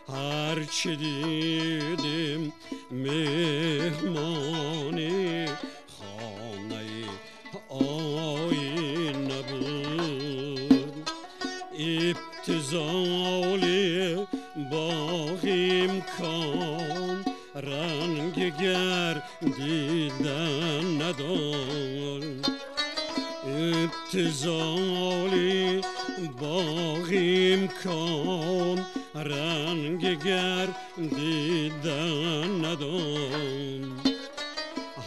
هرچی دیدیم مهمانی خانه آینه بود. ابتذالی باغ امکان رنگ گردیدن ندارد. ابتذالی باغ امکان رنگ گردیدن ندارد.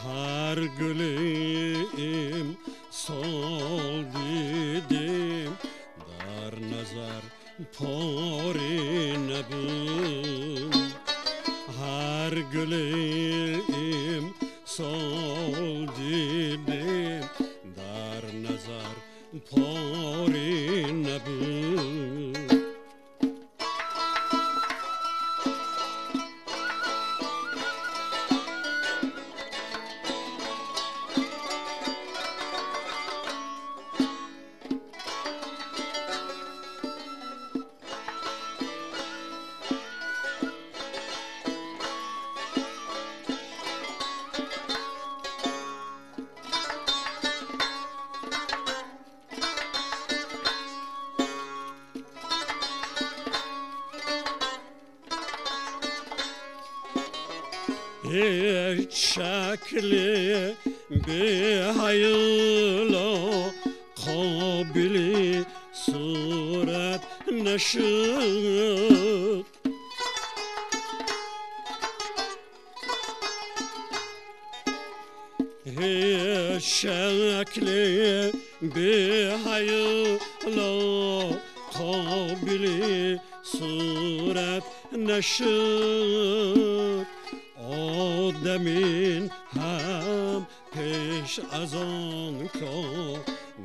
هر گلیم سال دیدیم در نظر پاری نبود. هر گلیم سال دیدیم در نظر پاری نبود. هیچ شکلی به حیلا قابلی صورت نشد. هیچ شکلی به حیلا قابلی صورت نشد. آدمین هم پیش از آن که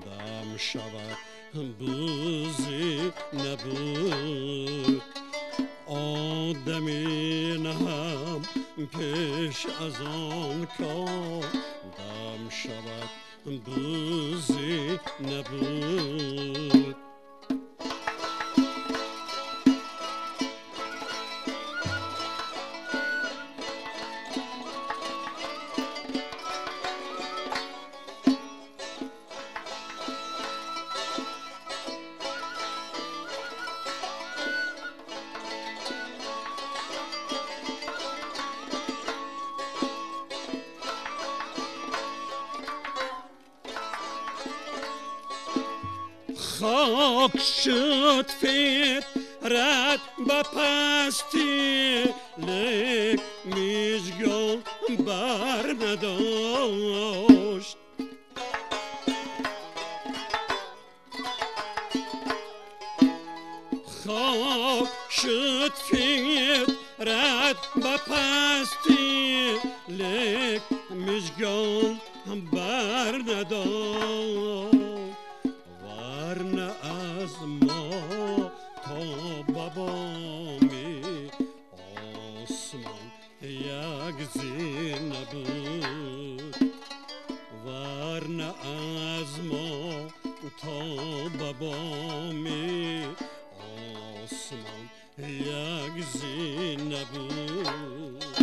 دم شود بوزی نبود. آدمین هم پیش از آن که دم شود بوزی نبود. خاک شد فطرت به پستی لیک میزگل بر نداشت. خاک شد فطرت به پستی لیک میزگل بر نداشت. ورنه از ما تا بابامی آسمان یک زین بود. ورنه از ما تا بابامی آسمان یک زین بود.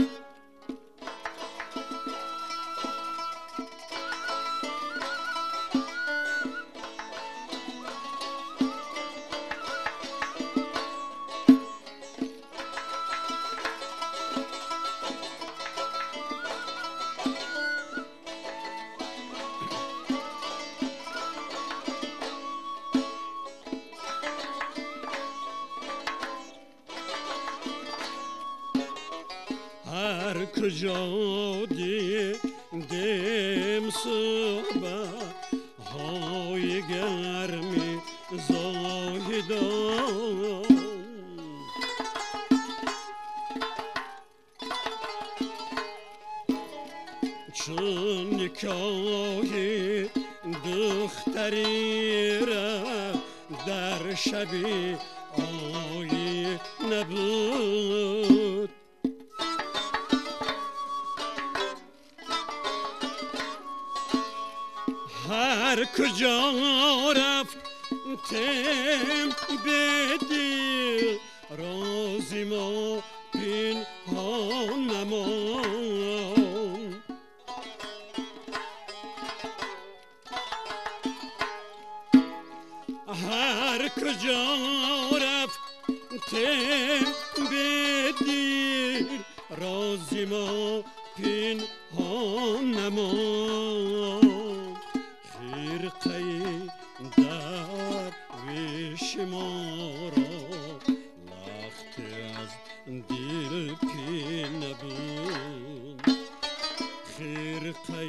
هر کجا دیدیم صحبت های گرمی زاهدان. چون نکاح دختری را در شبی آیی نبود. هر کجا رفت تم بدی رازی ما پنهان نمان هر کجا رفتم بدی رازی ما پنهان نمان خرقه درویش ما را لخت از دل پین نبود خرقه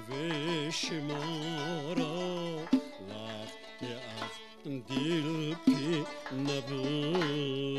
درویش ما را لخت از دل پین نبود